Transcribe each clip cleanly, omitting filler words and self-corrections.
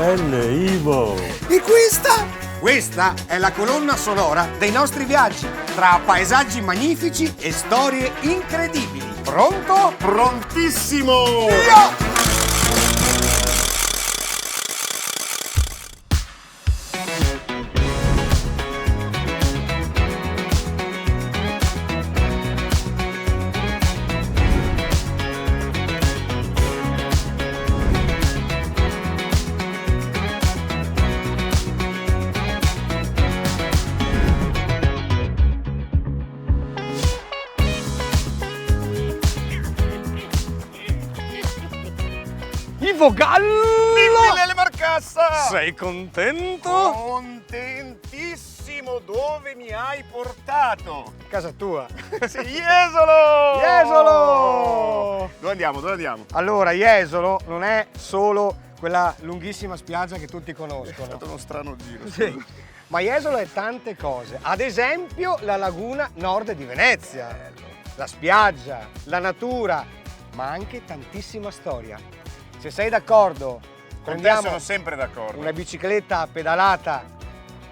belle, Ivo! E questa? Questa è la colonna sonora dei nostri viaggi, tra paesaggi magnifici e storie incredibili. Pronto? Prontissimo! Via! Ivo Gallo! Lele Marcassa! Sei contento? Contentissimo! Dove mi hai portato? Casa tua. Sì, Jesolo! Jesolo! Dove andiamo? Dove andiamo? Allora, Jesolo non è solo quella lunghissima spiaggia che tutti È conoscono. stato uno strano giro. Sì. Ma Jesolo è tante cose. Ad esempio, la laguna nord di Venezia, la spiaggia, la natura, ma anche tantissima storia. Se sei d'accordo, Con te prendiamo sono sempre d'accordo. una bicicletta pedalata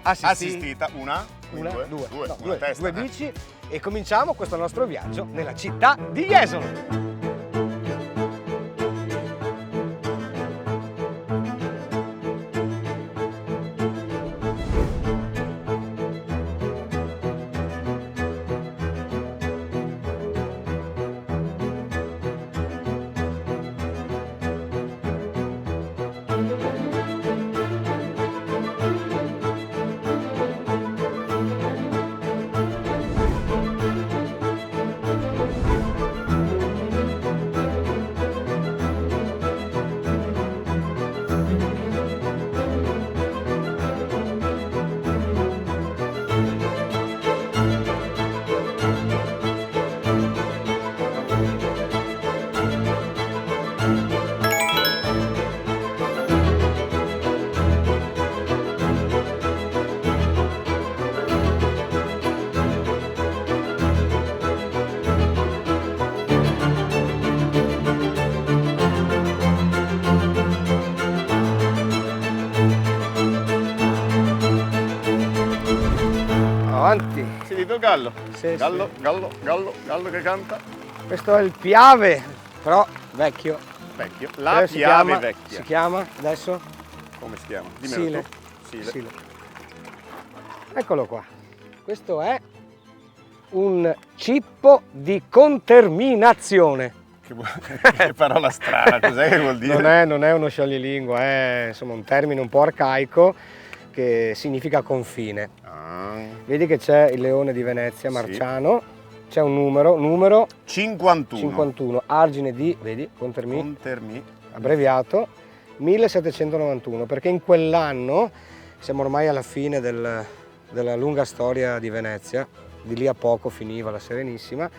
Assistita, una, due, una testa. due bici e cominciamo questo nostro viaggio nella città di Jesolo. Avanti. Si dito gallo. Sì, Gallo, sì. gallo che canta. Questo è il Piave, però vecchio. Vecchio. La Adesso Piave vecchia. Si chiama adesso? Come si chiama? Dimmelo Sile. tu. Sile. Eccolo qua. Questo è un cippo di conterminazione. Che parola strana, cos'è che vuol dire? Non è uno scioglilingua, è insomma un termine un po' arcaico che significa confine. Ah. Vedi che c'è il leone di Venezia, Marciano, c'è un numero 51. 51, argine di, vedi, contermi, Contermi. abbreviato, 1791, perché in quell'anno, siamo ormai alla fine della lunga storia di Venezia, di lì a poco finiva la Serenissima,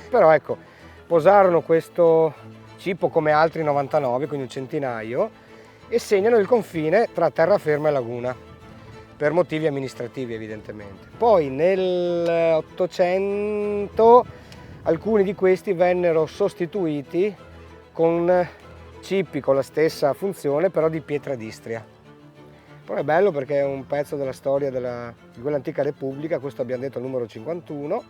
però ecco, posarono questo cippo come altri 99, quindi un centinaio, e segnano il confine tra terraferma e laguna, per motivi amministrativi evidentemente. Poi nell'800 alcuni di questi vennero sostituiti con cippi con la stessa funzione, però di pietra d'Istria. Però è bello perché è un pezzo della storia di quell'antica repubblica, questo abbiamo detto il numero 51.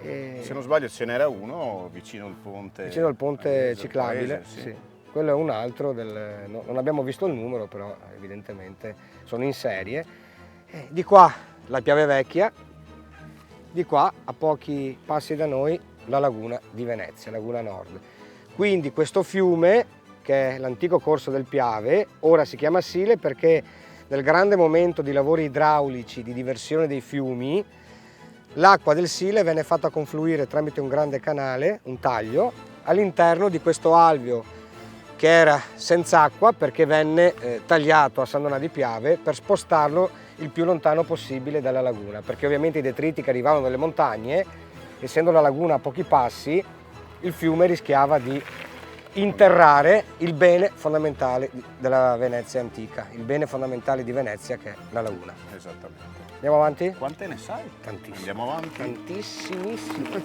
E Se non sbaglio ce n'era uno vicino al ponte. vicino al ponte del ciclabile, paese, sì. Quello è un altro, non abbiamo visto il numero, però evidentemente sono in serie. Di qua la Piave Vecchia, di qua a pochi passi da noi la laguna di Venezia, laguna nord. Quindi questo fiume, che è l'antico corso del Piave, ora si chiama Sile perché nel grande momento di lavori idraulici di diversione dei fiumi, l'acqua del Sile venne fatta confluire tramite un grande canale, un taglio, all'interno di questo alveo che era senza acqua perché venne tagliato a San Donà di Piave per spostarlo il più lontano possibile dalla laguna, perché ovviamente i detriti che arrivavano dalle montagne, essendo la laguna a pochi passi, il fiume rischiava di interrare il bene fondamentale della Venezia antica, il bene fondamentale di Venezia che è la laguna. Esattamente. Andiamo avanti? Quante ne sai? Tantissime. Andiamo avanti. Tantissimissime.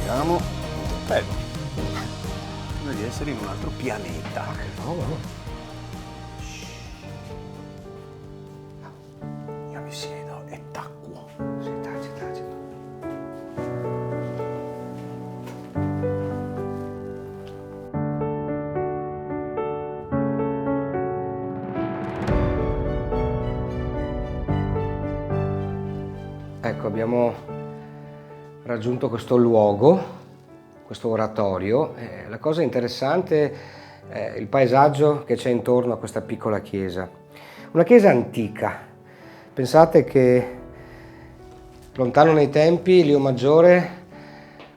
Vediamo. Bello. Sembra di essere in un altro pianeta. Io mi siedo e tacquo. Sì, taci. Ecco, abbiamo raggiunto questo luogo, questo oratorio. La cosa interessante è il paesaggio che c'è intorno a questa piccola chiesa. Una chiesa antica. Pensate che lontano nei tempi Lio Maggiore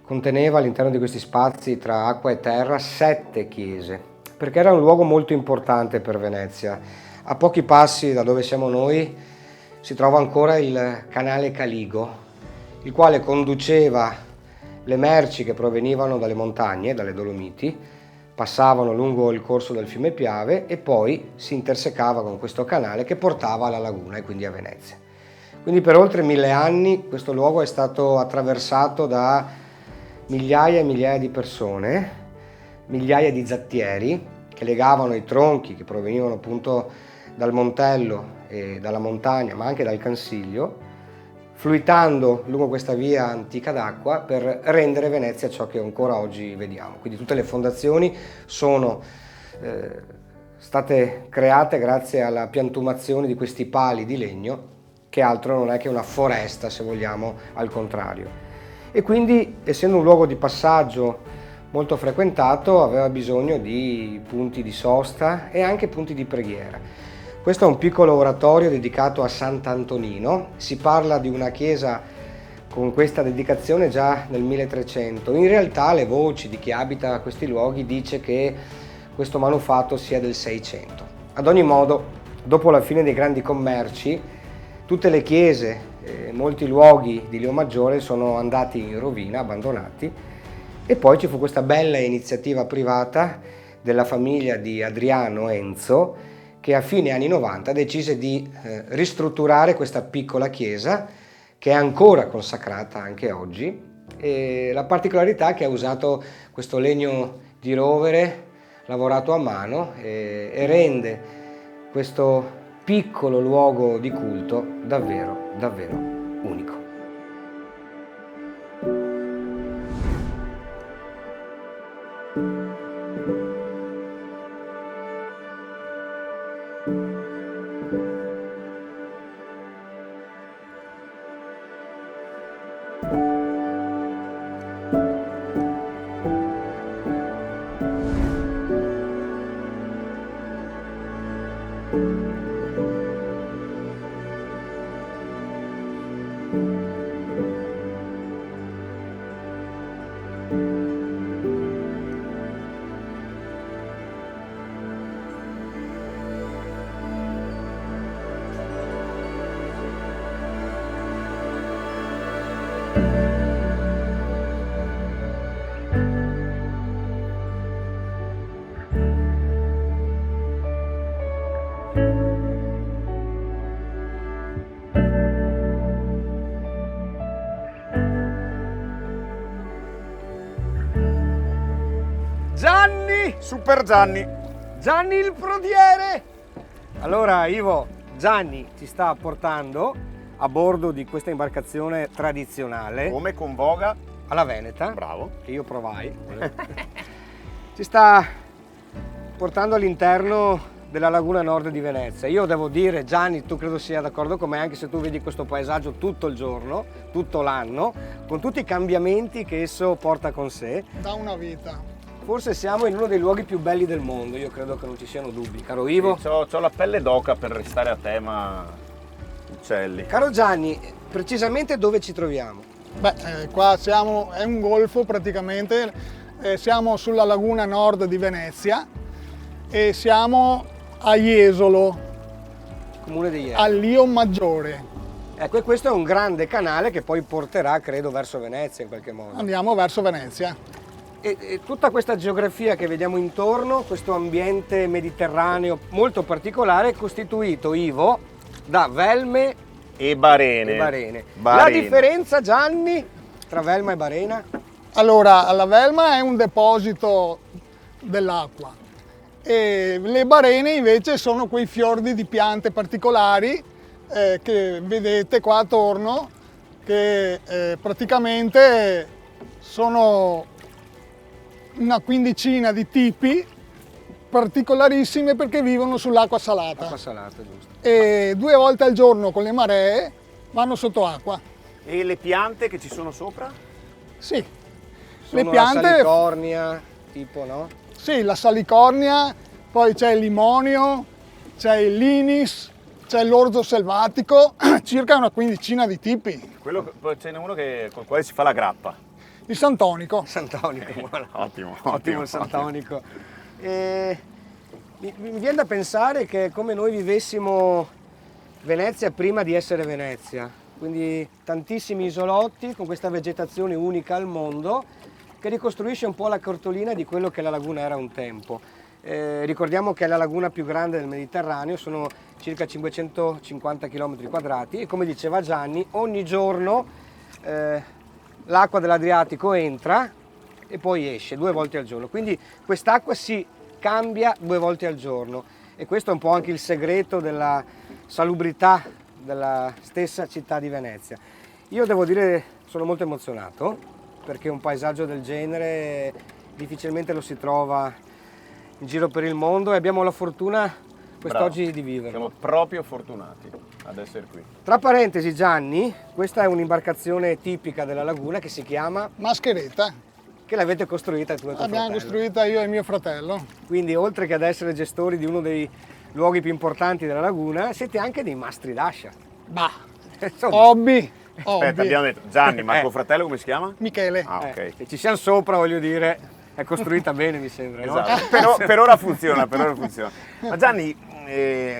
conteneva all'interno di questi spazi tra acqua e terra 7 chiese, perché era un luogo molto importante per Venezia. A pochi passi da dove siamo noi si trova ancora il canale Caligo, il quale conduceva le merci che provenivano dalle montagne, dalle Dolomiti, passavano lungo il corso del fiume Piave e poi si intersecava con questo canale che portava alla laguna e quindi a Venezia. Quindi per oltre 1000 anni questo luogo è stato attraversato da migliaia e migliaia di persone, migliaia di zattieri che legavano i tronchi che provenivano appunto dal Montello e dalla montagna, ma anche dal Cansiglio, fluitando lungo questa via antica d'acqua per rendere Venezia ciò che ancora oggi vediamo. Quindi tutte le fondazioni sono state create grazie alla piantumazione di questi pali di legno, che altro non è che una foresta, se vogliamo, al contrario. E quindi, essendo un luogo di passaggio molto frequentato, aveva bisogno di punti di sosta e anche punti di preghiera. Questo è un piccolo oratorio dedicato a Sant'Antonino. Si parla di una chiesa con questa dedicazione già nel 1300. In realtà le voci di chi abita questi luoghi dice che questo manufatto sia del 600. Ad ogni modo, dopo la fine dei grandi commerci, tutte le chiese, molti luoghi di Lio Maggiore sono andati in rovina, abbandonati, e poi ci fu questa bella iniziativa privata della famiglia di Adriano Enzo, che a fine anni 90 decise di ristrutturare questa piccola chiesa, che è ancora consacrata anche oggi, e la particolarità è che ha usato questo legno di rovere lavorato a mano e rende questo piccolo luogo di culto davvero, davvero unico. Super Gianni! Gianni il prodiere! Allora Ivo, Gianni ci sta portando a bordo di questa imbarcazione tradizionale. Come con voga? Alla Veneta. Bravo. Che io provai. Ci sta portando all'interno della laguna nord di Venezia. Io devo dire, Gianni, tu credo sia d'accordo con me, anche se tu vedi questo paesaggio tutto il giorno, tutto l'anno, con tutti i cambiamenti che esso porta con sé. Da una vita. Forse siamo in uno dei luoghi più belli del mondo, io credo che non ci siano dubbi. Caro Ivo? Sì, c'ho la pelle d'oca per restare a tema uccelli. Caro Gianni, precisamente dove ci troviamo? Beh, qua siamo, è un golfo praticamente, siamo sulla laguna nord di Venezia e siamo a Jesolo, Comune di Jesolo. a Lio Maggiore. Ecco, e questo è un grande canale che poi porterà, credo, verso Venezia in qualche modo. Andiamo verso Venezia. E tutta questa geografia che vediamo intorno, questo ambiente mediterraneo molto particolare, è costituito, Ivo, da Velme E Barene. e Barene. La Barena. differenza, Gianni, tra Velma e Barena? Allora, la Velma è un deposito dell'acqua e le barene invece sono quei fiordi di piante particolari che vedete qua attorno, che praticamente sono una quindicina di tipi particolarissime perché vivono sull'acqua salata. Acqua salata, giusto. E 2 volte al giorno con le maree vanno sotto acqua. E le piante che ci sono sopra? Sì, Sono le piante, la salicornia, tipo, no? sì, la salicornia, poi c'è il limonio, c'è il linis, c'è l'orzo selvatico, circa una quindicina di tipi. Poi ce n'è uno col quale si fa la grappa. Il santonico. Santonico, buono. Ottimo, il Santonico. Mi viene da pensare che è come noi vivessimo Venezia prima di essere Venezia, quindi tantissimi isolotti con questa vegetazione unica al mondo che ricostruisce un po' la cartolina di quello che la laguna era un tempo. Ricordiamo che è la laguna più grande del Mediterraneo, sono circa 550 km quadrati e come diceva Gianni, ogni giorno l'acqua dell'Adriatico entra e poi esce 2 volte al giorno, quindi quest'acqua si cambia 2 volte al giorno e questo è un po' anche il segreto della salubrità della stessa città di Venezia. Io devo dire sono molto emozionato perché un paesaggio del genere difficilmente lo si trova in giro per il mondo e abbiamo la fortuna quest'oggi di viverlo. Siamo proprio fortunati ad essere qui. Tra parentesi Gianni, questa è un'imbarcazione tipica della laguna che si chiama, Mascheretta, che l'avete costruita tu e tuo l'abbiamo fratello. costruita io e mio fratello. Quindi oltre che ad essere gestori di uno dei luoghi più importanti della laguna, siete anche dei mastri d'ascia. Bah, Insomma, hobby. Aspetta, abbiamo detto Gianni, ma tuo fratello come si chiama? Michele. Ah, ok. se ci siamo sopra, voglio dire, è costruita bene mi sembra, no? Esatto. Per ora funziona, per ora funziona. Ma Gianni,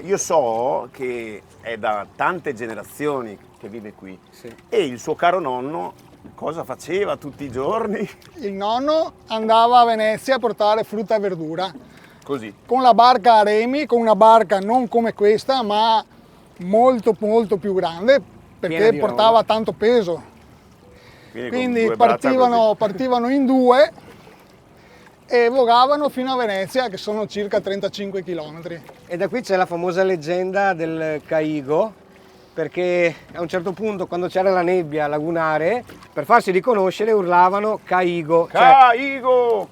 io so che è da tante generazioni che vive qui Sì. e il suo caro nonno cosa faceva tutti i giorni? Il nonno andava a Venezia a portare frutta e verdura Così. con la barca a remi, con una barca non come questa ma molto molto più grande Piena perché di portava roba. tanto peso. Con Quindi due braccia così. partivano in 2 e vogavano fino a Venezia che sono circa 35 km. E da qui c'è la famosa leggenda del Caigo, perché a un certo punto quando c'era la nebbia lagunare, per farsi riconoscere urlavano Caigo. Caigo!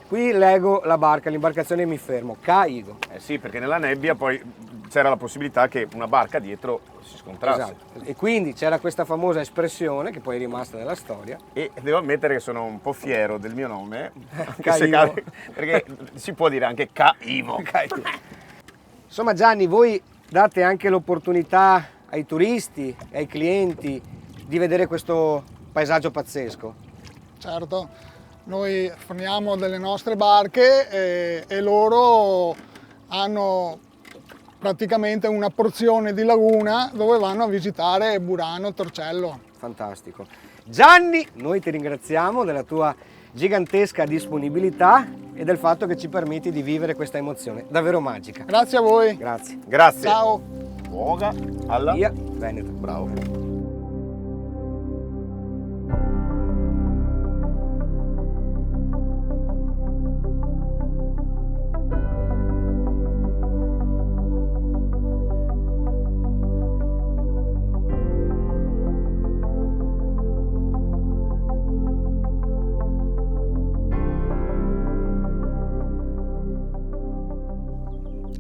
Qui leggo la barca, l'imbarcazione e mi fermo, Caigo. Eh sì, perché nella nebbia poi c'era la possibilità che una barca dietro si scontrasse. Esatto. E quindi c'era questa famosa espressione che poi è rimasta nella storia. E devo ammettere che sono un po' fiero del mio nome, Caigo. perché si può dire anche Caivo. Insomma Gianni, voi date anche l'opportunità ai turisti e ai clienti di vedere questo paesaggio pazzesco. Certo, noi forniamo delle nostre barche e loro hanno praticamente una porzione di laguna dove vanno a visitare Burano, Torcello. Fantastico. Gianni, noi ti ringraziamo della tua gigantesca disponibilità e del fatto che ci permetti di vivere questa emozione davvero magica. Grazie a voi. Grazie. Grazie. Ciao. Voga alla... Via Veneto. Bravo.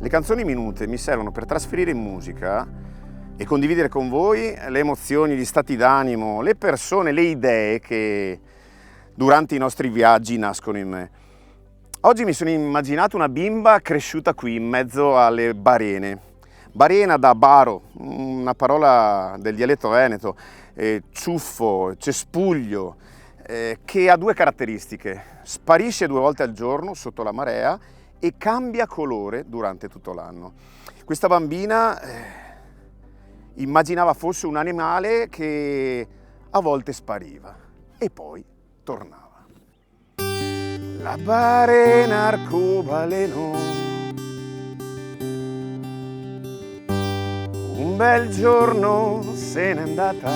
Le canzoni minute mi servono per trasferire in musica e condividere con voi le emozioni, gli stati d'animo, le persone, le idee che durante i nostri viaggi nascono in me. Oggi mi sono immaginato una bimba cresciuta qui in mezzo alle barene. Barena da baro, una parola del dialetto veneto, ciuffo, cespuglio, che ha 2 caratteristiche. Sparisce 2 volte al giorno sotto la marea e cambia colore durante tutto l'anno. Questa bambina immaginava fosse un animale che a volte spariva e poi tornava. La barena arcobaleno, un bel giorno se n'è andata,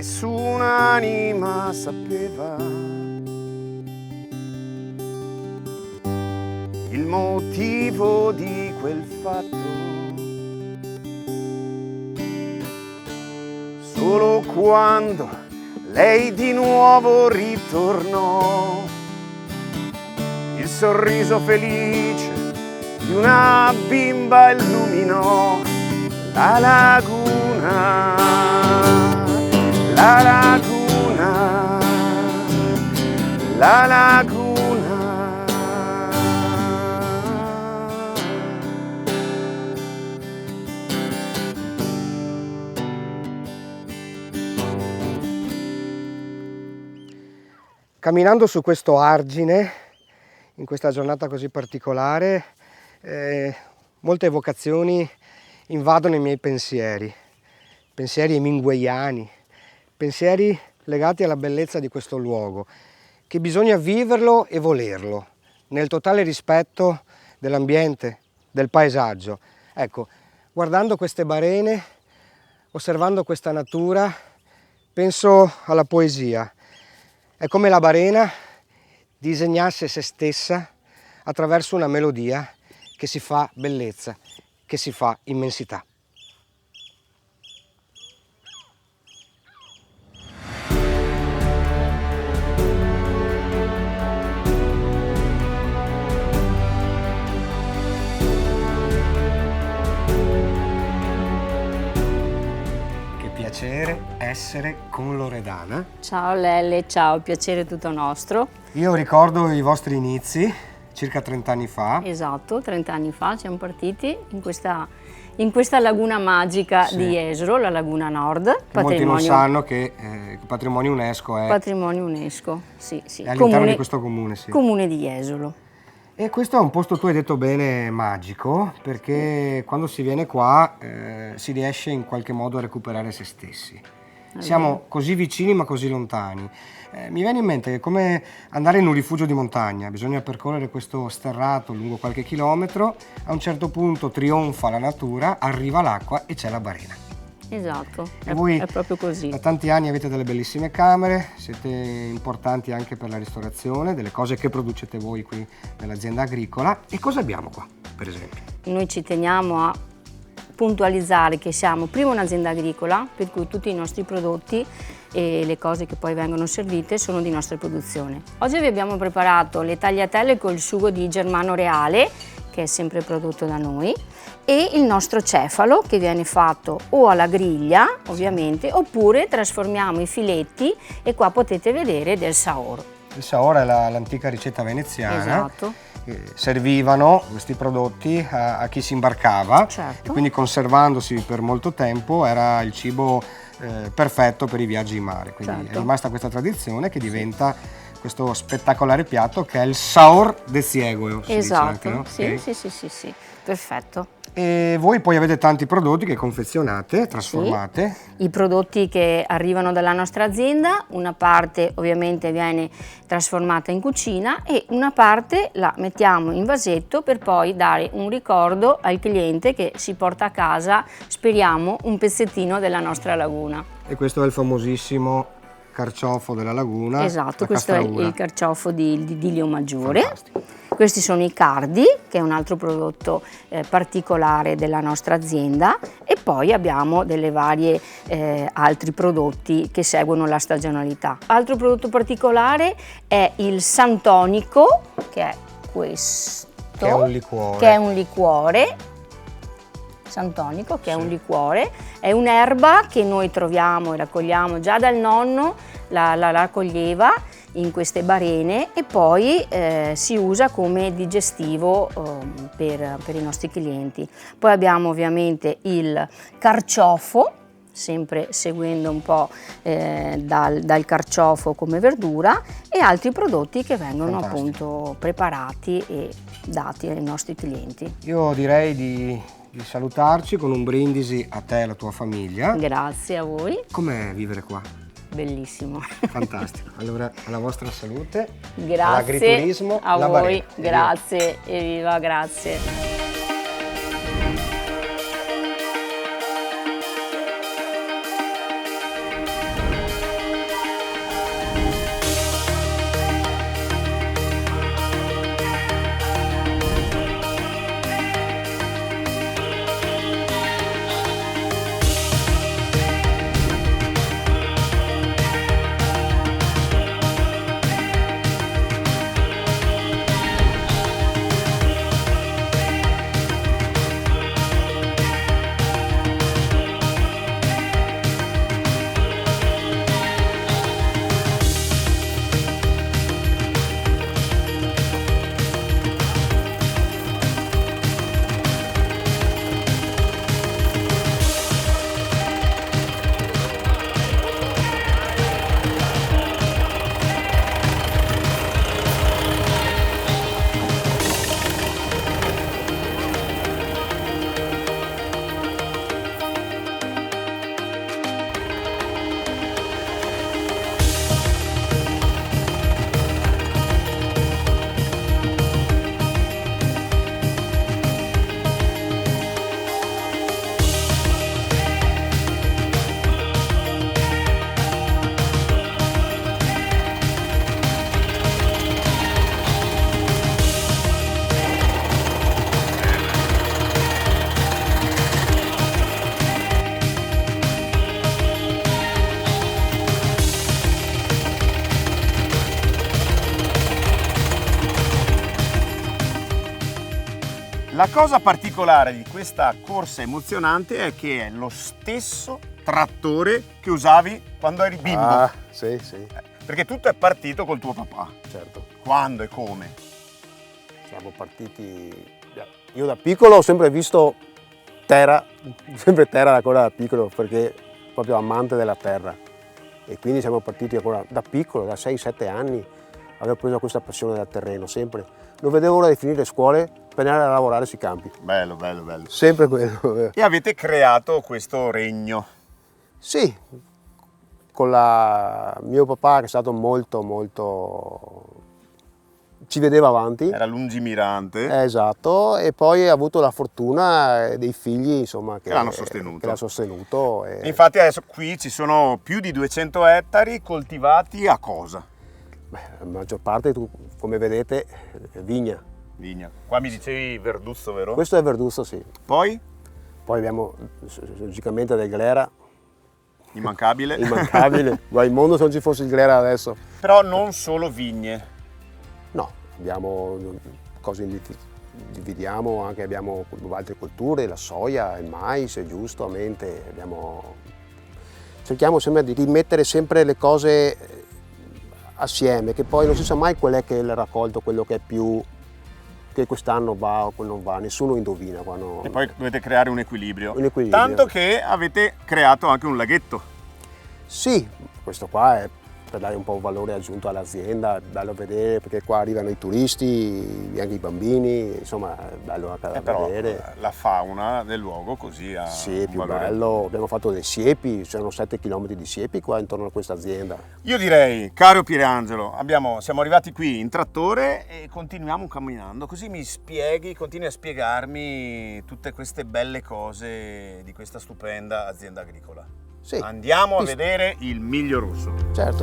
nessun'anima sapeva il motivo di quel fatto. Solo quando lei di nuovo ritornò, il sorriso felice di una bimba illuminò la laguna, la laguna, la laguna. Camminando su questo argine, in questa giornata così particolare, molte evocazioni invadono i miei pensieri hemingwayani, pensieri legati alla bellezza di questo luogo, che bisogna viverlo e volerlo, nel totale rispetto dell'ambiente, del paesaggio. Ecco, guardando queste barene, osservando questa natura, penso alla poesia. È come la barena disegnasse se stessa attraverso una melodia che si fa bellezza, che si fa immensità. Piacere essere con Loredana. Ciao Lelle, ciao, piacere tutto nostro. Io ricordo i vostri inizi, circa 30 anni fa. Esatto, 30 anni fa siamo partiti in questa laguna magica Sì. di Jesolo, la Laguna Nord. Che molti non sanno che patrimonio UNESCO è Patrimonio UNESCO, sì, sì. è all'interno di questo comune. Sì. Comune di Jesolo. E questo è un posto, tu hai detto bene, magico, perché quando si viene qua si riesce in qualche modo a recuperare se stessi. Siamo così vicini ma così lontani. Mi viene in mente che è come andare in un rifugio di montagna, bisogna percorrere questo sterrato lungo qualche chilometro, a un certo punto trionfa la natura, arriva l'acqua e c'è la barena. Esatto, E voi è proprio così. da tanti anni avete delle bellissime camere, siete importanti anche per la ristorazione, delle cose che producete voi qui nell'azienda agricola. E cosa abbiamo qua, per esempio? Noi ci teniamo a puntualizzare che siamo prima un'azienda agricola, per cui tutti i nostri prodotti e le cose che poi vengono servite sono di nostra produzione. Oggi vi abbiamo preparato le tagliatelle col sugo di Germano Reale, che è sempre prodotto da noi, e il nostro cefalo, che viene fatto o alla griglia ovviamente, oppure trasformiamo i filetti e qua potete vedere del saor. Il saor è l'antica ricetta veneziana. Esatto. Servivano questi prodotti a chi si imbarcava, Certo. e quindi conservandosi per molto tempo era il cibo perfetto per i viaggi in mare. Quindi Certo. è rimasta questa tradizione che diventa questo spettacolare piatto che è il saor de ciego. Si dice Esatto, anche, no? sì, Ok. sì, perfetto. E voi poi avete tanti prodotti che confezionate, trasformate. I prodotti che arrivano dalla nostra azienda, una parte ovviamente viene trasformata in cucina e una parte la mettiamo in vasetto per poi dare un ricordo al cliente che si porta a casa, speriamo, un pezzettino della nostra laguna. E questo è il famosissimo carciofo della laguna. Esatto, la questo è castraura. il carciofo di Lio Maggiore. Fantastico. Questi sono i cardi, che è un altro prodotto particolare della nostra azienda, e poi abbiamo delle varie altri prodotti che seguono la stagionalità. Altro prodotto particolare è il Santonico, che è questo, Che è un liquore. che è un liquore. Santonico, che è un liquore, è un'erba che noi troviamo e raccogliamo già dal nonno, la raccoglieva in queste barene e poi si usa come digestivo per i nostri clienti. Poi abbiamo ovviamente il carciofo, sempre seguendo un po' dal carciofo come verdura, e altri prodotti che vengono appunto preparati e dati ai nostri clienti. Io direi di salutarci con un brindisi a te e alla tua famiglia. Grazie a voi. Com'è vivere qua? Bellissimo. Fantastico. Allora, alla vostra salute, Grazie all'agriturismo, a la voi, barena. grazie e viva, grazie. La cosa particolare di questa corsa emozionante è che è lo stesso trattore che usavi quando eri bimbo. Ah, sì, sì, Perché tutto è partito col tuo papà. certo. Quando e come? Siamo partiti... Io da piccolo ho sempre visto terra, sempre terra ancora da piccolo, perché proprio amante della terra. E quindi siamo partiti ancora da piccolo, da 6-7 anni, avevo preso questa passione del terreno, sempre. Non vedevo l'ora di finire le scuole per andare a lavorare sui campi. Bello, bello, bello. Sempre quello. E avete creato questo regno. Sì, con mio papà che è stato molto... ci vedeva avanti. Era lungimirante. Esatto, e poi ha avuto la fortuna dei figli, insomma, che l'hanno sostenuto. Che l'ha sostenuto. E infatti adesso qui ci sono più di 200 ettari coltivati a cosa? Beh, la maggior parte, come vedete, vigna. Vigna. Qua mi dicevi verduzzo, vero? Questo è verduzzo, sì. Poi? Poi abbiamo logicamente del glera, Immancabile. immancabile. Guarda, il mondo se non ci fosse il glera adesso. Però non solo vigne. No, abbiamo cose dividiamo, anche abbiamo altre colture, la soia, il mais, giustamente. Cerchiamo sempre di rimettere sempre le cose assieme, che poi non si sa mai qual è che è il raccolto, quello che è più, che quest'anno va o non va, nessuno indovina. E poi dovete creare un equilibrio. Un equilibrio. Tanto che avete creato anche un laghetto. Sì, questo qua è per dare un po' un valore aggiunto all'azienda, è bello vedere perché qua arrivano i turisti, anche i bambini, insomma è bello anche da Però vedere. la fauna del luogo così ha Sì, è un più valore. bello, abbiamo fatto dei siepi, c'erano 7 km di siepi qua intorno a questa azienda. Io direi, caro Pierangelo, siamo arrivati qui in trattore e continuiamo camminando, così mi continui a spiegarmi tutte queste belle cose di questa stupenda azienda agricola. Sì, Andiamo a vedere il Miglio Rosso. certo.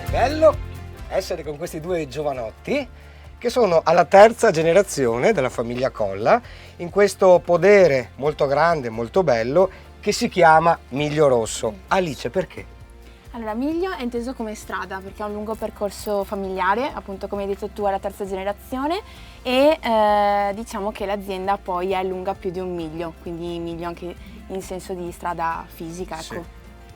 Bello essere con questi due giovanotti che sono alla terza generazione della famiglia Colla in questo podere molto grande, molto bello che si chiama Miglio Rosso. Alice, perché? Allora, Miglio è inteso come strada perché è un lungo percorso familiare, appunto come hai detto tu, è la terza generazione e diciamo che l'azienda poi è lunga più di 1 miglio, quindi miglio anche in senso di strada fisica, ecco. Sì.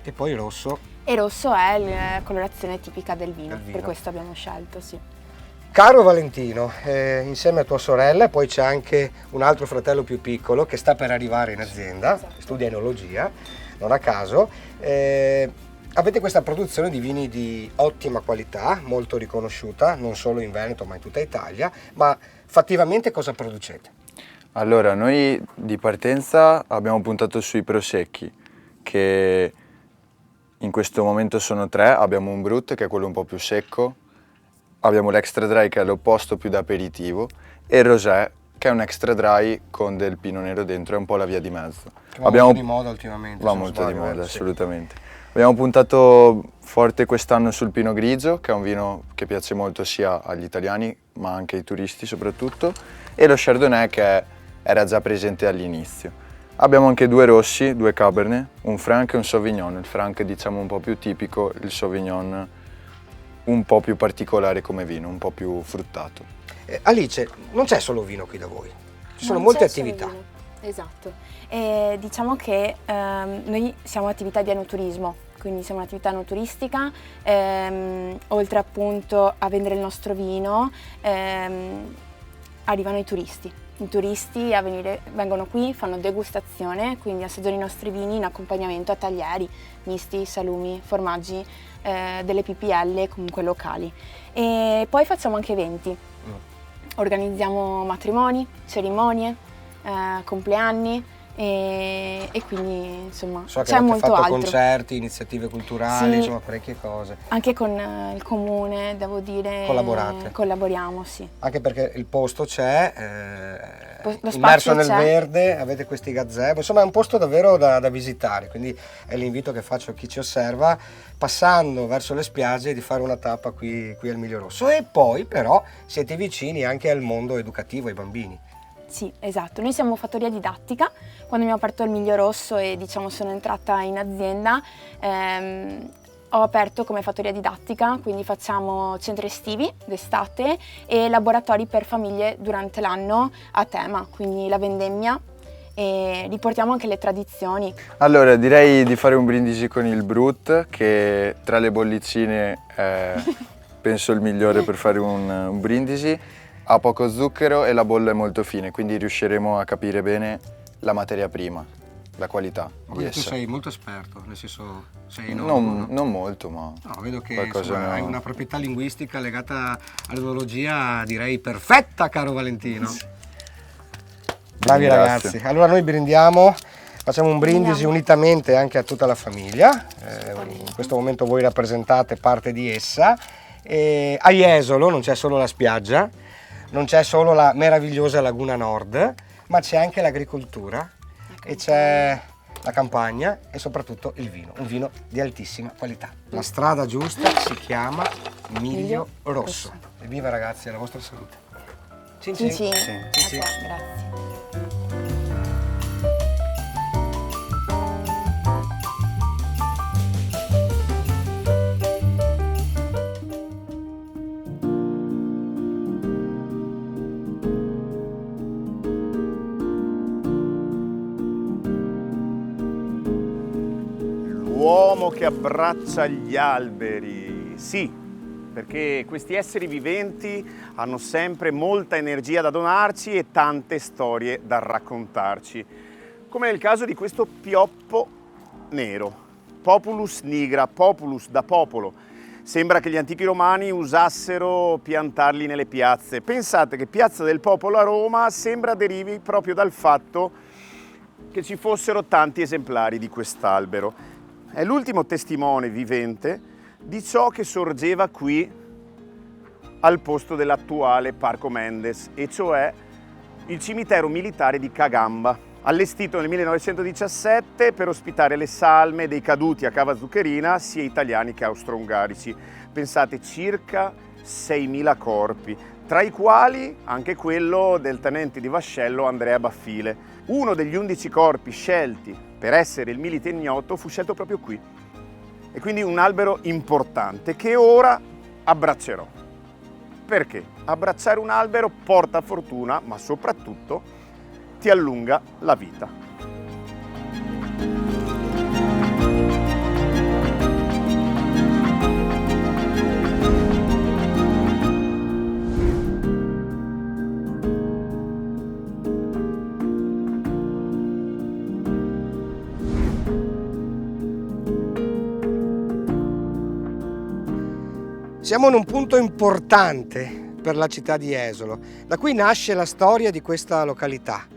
E poi rosso. E rosso è la colorazione tipica del vino, Del vino. per questo abbiamo scelto, sì. Caro Valentino, insieme a tua sorella e poi c'è anche un altro fratello più piccolo che sta per arrivare in azienda, Esatto. studia enologia, non a caso. Avete questa produzione di vini di ottima qualità, molto riconosciuta, non solo in Veneto ma in tutta Italia, ma fattivamente cosa producete? Allora, noi di partenza abbiamo puntato sui prosecchi, che in questo momento sono 3, abbiamo un Brut che è quello un po' più secco, abbiamo l'extra dry che è l'opposto più da aperitivo e il Rosé che è un extra dry con del pino nero dentro, è un po' la via di mezzo. Che va molto di moda ultimamente. Va se non molto di sbaglio, moda, sì. assolutamente. Abbiamo puntato forte quest'anno sul Pinot Grigio, che è un vino che piace molto sia agli italiani ma anche ai turisti soprattutto, e lo Chardonnay che era già presente all'inizio. Abbiamo anche 2 rossi, 2 Cabernet, un Franc e un Sauvignon. Il Franc diciamo un po' più tipico, il Sauvignon un po' più particolare come vino, un po' più fruttato. Alice, non c'è solo vino qui da voi, ci sono Non molte c'è solo attività. vino. Esatto. Diciamo che noi siamo attività di enoturismo, quindi siamo un'attività enoturistica, oltre appunto a vendere il nostro vino, arrivano i turisti. I turisti vengono qui, fanno degustazione, quindi assaggiano i nostri vini in accompagnamento a taglieri, misti, salumi, formaggi, delle PPL comunque locali. E poi facciamo anche eventi, organizziamo matrimoni, cerimonie, compleanni e quindi insomma So che c'è avete molto fatto altro. concerti, iniziative culturali, Sì. insomma parecchie cose. Anche con il comune, devo dire, Collaborate. collaboriamo, sì. Anche perché il posto c'è, Lo immerso spazio nel c'è. verde, avete questi gazebo, insomma è un posto davvero da visitare, quindi è l'invito che faccio a chi ci osserva, passando verso le spiagge, di fare una tappa qui al Miglio Rosso. E poi però siete vicini anche al mondo educativo, ai bambini. Sì, esatto. Noi siamo fattoria didattica. Quando abbiamo aperto il Miglio Rosso e diciamo sono entrata in azienda, ho aperto come fattoria didattica, quindi facciamo centri estivi d'estate e laboratori per famiglie durante l'anno a tema, quindi la vendemmia, e riportiamo anche le tradizioni. Allora, direi di fare un brindisi con il Brut, che tra le bollicine è penso il migliore per fare un brindisi. Ha poco zucchero e la bolla è molto fine, quindi riusciremo a capire bene la materia prima, la qualità di Quindi tu essa. sei molto esperto, nel senso sei enologo, no? Non molto, ma No, vedo che qualcosa insomma, ne ho. hai una proprietà linguistica legata all'enologia, direi perfetta, caro Valentino. Bravi Ringrazio. ragazzi. Allora noi brindiamo, facciamo un brindisi Brindiamo. unitamente anche a tutta la famiglia. In questo momento voi rappresentate parte di essa. E a Jesolo non c'è solo la spiaggia, non c'è solo la meravigliosa Laguna Nord, ma c'è anche l'agricoltura e c'è la campagna e soprattutto il vino, un vino di altissima qualità. La strada giusta si chiama Miglio Rosso. Evviva ragazzi, alla vostra salute. Cin cin. Cin cin. Cin cin. Grazie. L'uomo che abbraccia gli alberi, sì, perché questi esseri viventi hanno sempre molta energia da donarci e tante storie da raccontarci, come nel caso di questo pioppo nero, Populus nigra, populus da popolo. Sembra che gli antichi romani usassero piantarli nelle piazze. Pensate che Piazza del Popolo a Roma sembra derivi proprio dal fatto che ci fossero tanti esemplari di quest'albero. È l'ultimo testimone vivente di ciò che sorgeva qui al posto dell'attuale Parco Mendes, e cioè il cimitero militare di Cagamba, allestito nel 1917 per ospitare le salme dei caduti a Cava Zuccherina, sia italiani che austro-ungarici. Pensate, circa 6.000 corpi, tra i quali anche quello del tenente di vascello Andrea Baffile. Uno degli 11 corpi scelti per essere il milite ignoto fu scelto proprio qui. E quindi un albero importante che ora abbraccerò. Perché? Abbracciare un albero porta fortuna, ma soprattutto ti allunga la vita. Siamo in un punto importante per la città di Jesolo. Da qui nasce la storia di questa località.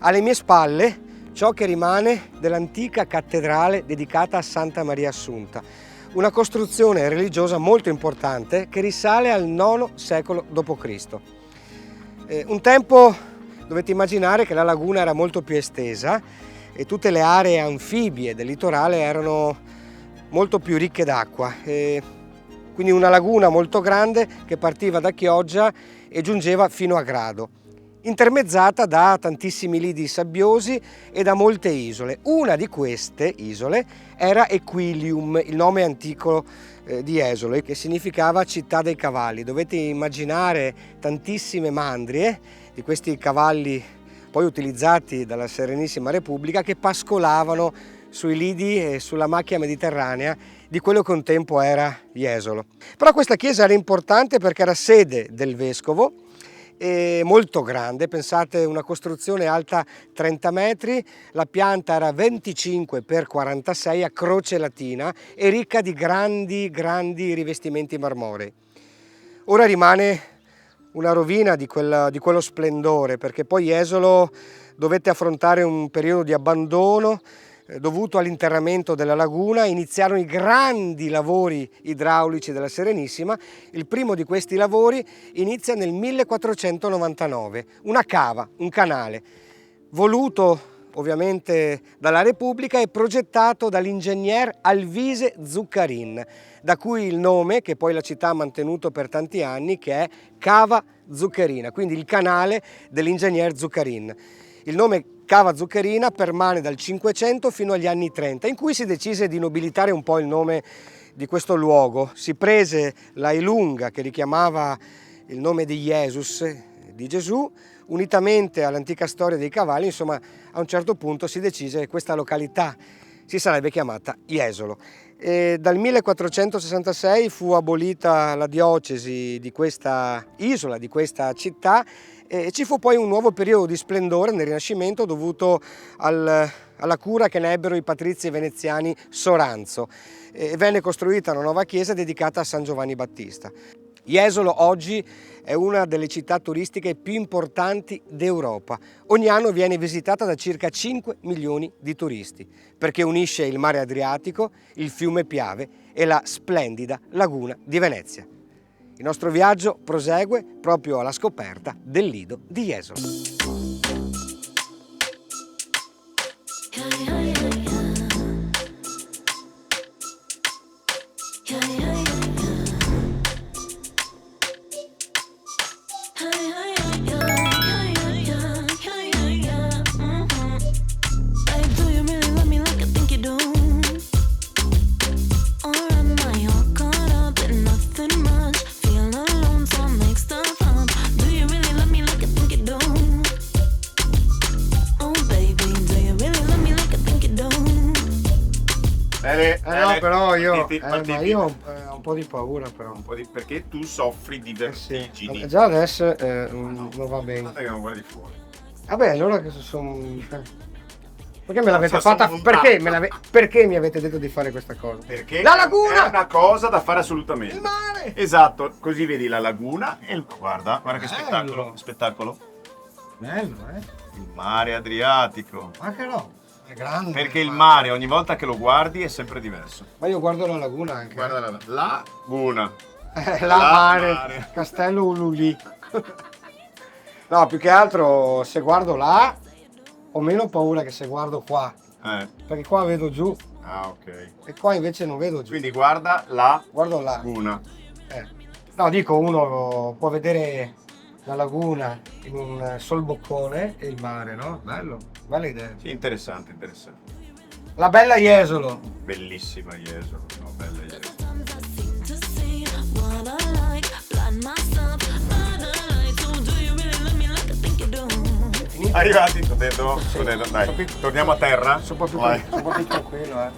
Alle mie spalle ciò che rimane dell'antica cattedrale dedicata a Santa Maria Assunta, una costruzione religiosa molto importante che risale al IX secolo d.C. Un tempo dovete immaginare che la laguna era molto più estesa e tutte le aree anfibie del litorale erano molto più ricche d'acqua. Quindi una laguna molto grande che partiva da Chioggia e giungeva fino a Grado, intermezzata da tantissimi lidi sabbiosi e da molte isole. Una di queste isole era Equilium, il nome antico di Jesolo, che significava città dei cavalli. Dovete immaginare tantissime mandrie di questi cavalli poi utilizzati dalla Serenissima Repubblica che pascolavano sui lidi e sulla macchia mediterranea di quello che un tempo era Jesolo. Però questa chiesa era importante perché era sede del vescovo, e molto grande, pensate una costruzione alta 30 metri, la pianta era 25 x 46 a croce latina e ricca di grandi rivestimenti marmorei. Ora rimane una rovina di quello splendore, perché poi Jesolo dovette affrontare un periodo di abbandono dovuto all'interramento della laguna. Iniziarono i grandi lavori idraulici della Serenissima. Il primo di questi lavori inizia nel 1499, una cava, un canale, voluto ovviamente dalla Repubblica e progettato dall'ingegner Alvise Zuccarin, da cui il nome che poi la città ha mantenuto per tanti anni, che è Cava Zuccherina, quindi il canale dell'ingegner Zuccarin. Il nome Cava Zuccherina permane dal 500 fino agli anni 30, in cui si decise di nobilitare un po' il nome di questo luogo. Si prese la Ilunga, che richiamava il nome di Jesus, di Gesù, unitamente all'antica storia dei cavalli. Insomma, a un certo punto si decise che questa località si sarebbe chiamata Jesolo. E dal 1466 fu abolita la diocesi di questa isola, di questa città, e ci fu poi un nuovo periodo di splendore nel Rinascimento dovuto alla cura che ne ebbero i patrizi veneziani Soranzo. E venne costruita una nuova chiesa dedicata a San Giovanni Battista. Jesolo oggi è una delle città turistiche più importanti d'Europa. Ogni anno viene visitata da circa 5 milioni di turisti, perché unisce il mare Adriatico, il fiume Piave e la splendida laguna di Venezia. Il nostro viaggio prosegue proprio alla scoperta del lido di Jesolo. No, però io ho un po' di paura, però. Perché tu soffri di vertigini. Già adesso non va bene. Guarda che non guardi fuori. Vabbè, allora che sono... Perché me l'avete fatta? Perché mi avete detto di fare questa cosa? Perché la laguna è una cosa da fare assolutamente. Il mare! Esatto, così vedi la laguna e guarda che spettacolo. Bello, Il mare Adriatico. Ma che no? È grande. Perché il mare ogni volta che lo guardi è sempre diverso. Ma io guardo la laguna anche. Guarda la laguna. La mare. Castello Ululi. No, più che altro se guardo là ho meno paura che se guardo qua. Perché qua vedo giù. Ah, ok. E qua invece non vedo giù. Quindi guarda la Guardo là. laguna. No, dico, uno può vedere la laguna in un solboccone e il mare, no? Bello, bella idea. Sì, interessante. La bella Jesolo. Bellissima Jesolo, no, bella Jesolo. Arrivati, sto detto, dai, torniamo a terra. Sono un po' più tranquillo,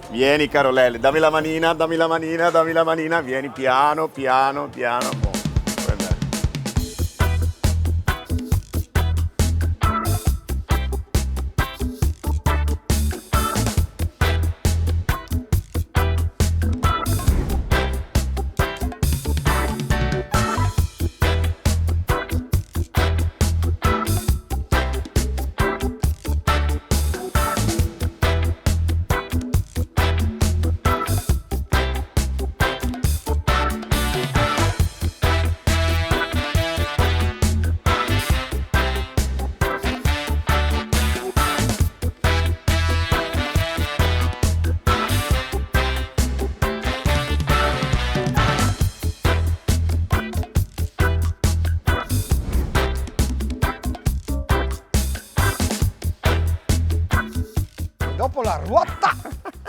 Vieni Carolelle, dammi la manina, vieni piano. Boh. Dopo la ruota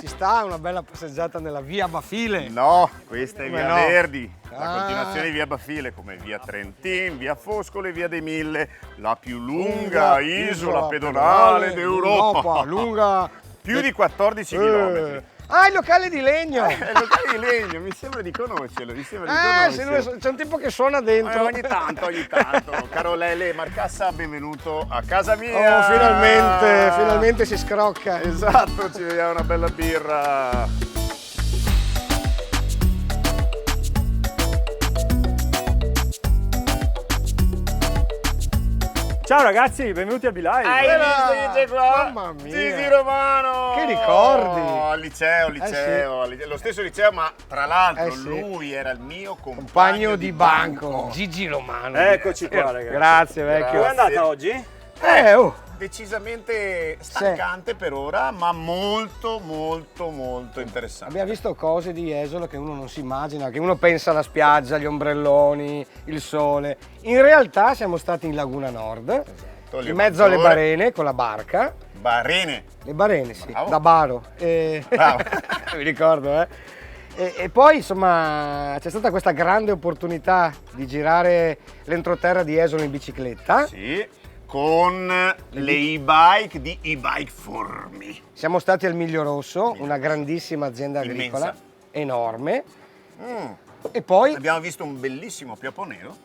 ci sta una bella passeggiata nella via Bafile. No, questa è Come via no? Verdi, la continuazione di via Bafile, come via Trentin, via Foscolo e via dei Mille, la più lunga isola pedonale d'Europa. Lunga Più di 14 km. Ah, il locale di legno! È il locale di legno, mi sembra di conoscerlo, c'è un tipo che suona dentro. Ogni tanto. Carolelle Marcassa, benvenuto a casa mia. Oh, finalmente si scrocca. Esatto, ci vediamo una bella birra. Ciao ragazzi, benvenuti a Bilive. Hai visto chi c'è qua? Mamma mia. Gigi Romano! Che ricordi? Al liceo, lo stesso liceo, ma tra l'altro lui era il mio Compagno di banco, Gigi Romano. Eccoci qua ragazzi. Grazie vecchio. Come è andata oggi? Decisamente stancante per ora, ma molto interessante. Abbiamo visto cose di Jesolo che uno non si immagina, che uno pensa alla spiaggia, gli ombrelloni, il sole. In realtà siamo stati in Laguna Nord, Esatto, in mezzo alle barene con la barca. Barene? Le barene, sì, Bravo. da Baro. Bravo. Mi ricordo, E poi insomma c'è stata questa grande opportunità di girare l'entroterra di Jesolo in bicicletta. Sì, con le e-bike di e-bike Formi. Siamo stati al Miglio Rosso, una grandissima azienda Immensa. agricola, enorme. E poi Abbiamo visto un bellissimo pioppo nero.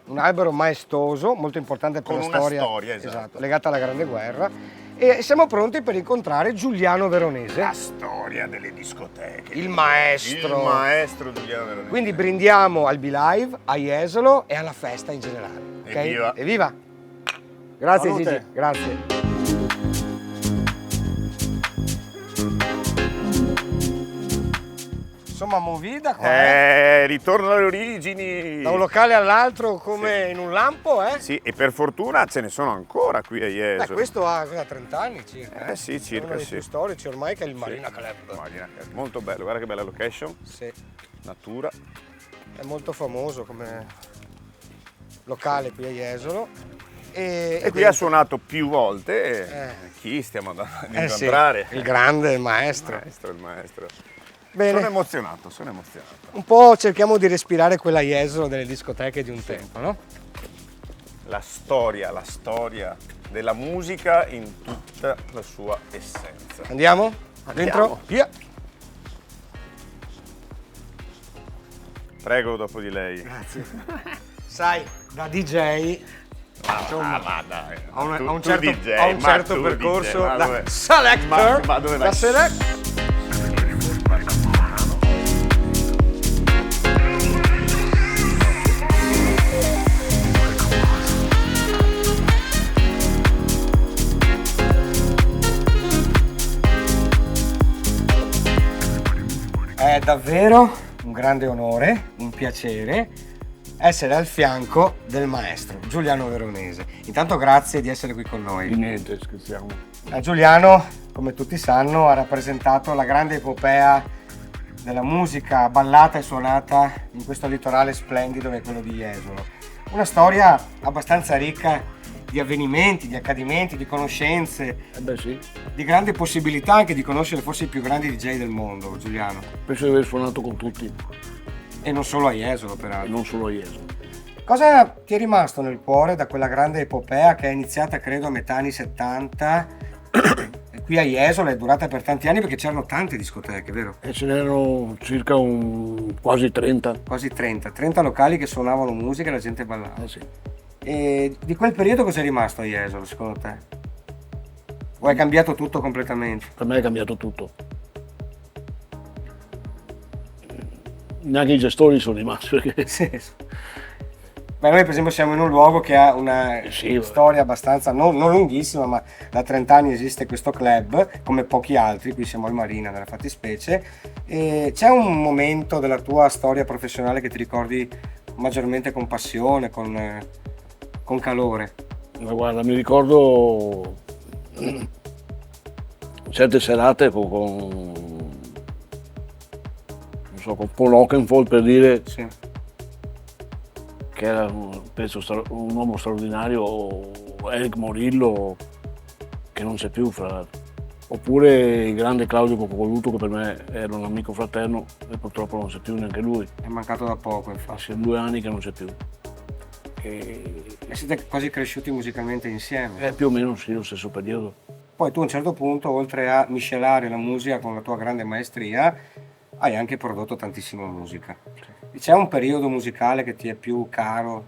un albero maestoso, molto importante per Con la una storia, storia, esatto. legata alla Grande Guerra. E siamo pronti per incontrare Giuliano Veronese, La storia delle discoteche. il maestro. Il maestro Giuliano Veronese. Quindi brindiamo al Bilive, a Jesolo e alla festa in generale. ok? Evviva. Evviva! Grazie Salute. Gigi, grazie. Insomma, movida qua, Ritorno alle origini. Da un locale all'altro come in un lampo, Sì, e per fortuna ce ne sono ancora qui a Jesolo. questo ha 30 anni circa. Sì, È circa, uno dei sì. più storici ormai, che è il Marina Club. Marina, molto bello, guarda che bella location, Sì, natura. è molto famoso come locale qui a Jesolo. E qui ha suonato più volte. Chi stiamo andando a sì, incontrare? il grande maestro. Il maestro. Bene. Sono emozionato. Un po' cerchiamo di respirare quella Jesolo delle discoteche di un tempo, no? La storia della musica in tutta la sua essenza. Andiamo? Dentro? Via! Prego, dopo di lei. Grazie. Sai, da DJ insomma, dai. ha un Tu certo, DJ, ha un ma certo tu percorso DJ, ma da dove- selector, ma dove vai? da select. È davvero un grande onore, un piacere essere al fianco del maestro Giuliano Veronese. Intanto grazie di essere qui con noi. Niente, scherziamo. Giuliano, come tutti sanno, ha rappresentato la grande epopea della musica ballata e suonata in questo litorale splendido che è quello di Jesolo. Una storia abbastanza ricca di avvenimenti, di accadimenti, di conoscenze, Sì, di grandi possibilità anche di conoscere forse i più grandi DJ del mondo, Giuliano. penso di aver suonato con tutti, E non solo a Jesolo, e peraltro. non solo a Jesolo. Cosa ti è rimasto nel cuore da quella grande epopea che è iniziata credo a metà anni 70 e qui a Jesolo è durata per tanti anni perché c'erano tante discoteche, vero? E ce n'erano circa quasi 30. Quasi 30 locali che suonavano musica e la gente ballava. Sì. E di quel periodo cosa è rimasto a Jesolo secondo te? O è cambiato tutto completamente? Per me è cambiato tutto. Neanche i gestori sono rimasti perché Sì. Beh, noi per esempio siamo in un luogo che ha una storia abbastanza, non lunghissima, ma da 30 anni esiste questo club, come pochi altri, qui siamo al Marina nella fattispecie. E c'è un momento della tua storia professionale che ti ricordi maggiormente con passione, con calore? Ma guarda, mi ricordo certe serate con Paul Oakenfold, per dire, Sì. che era penso un uomo straordinario, o Eric Morillo, che non c'è più, fra l'altro. Oppure il grande Claudio Coccoluto, che per me era un amico fraterno e purtroppo non c'è più neanche lui. È mancato da poco, infatti. Sono 2 anni che non c'è più. E siete quasi cresciuti musicalmente insieme. Più o meno sì, lo stesso periodo. Poi tu a un certo punto, oltre a miscelare la musica con la tua grande maestria, hai anche prodotto tantissima musica. C'è un periodo musicale che ti è più caro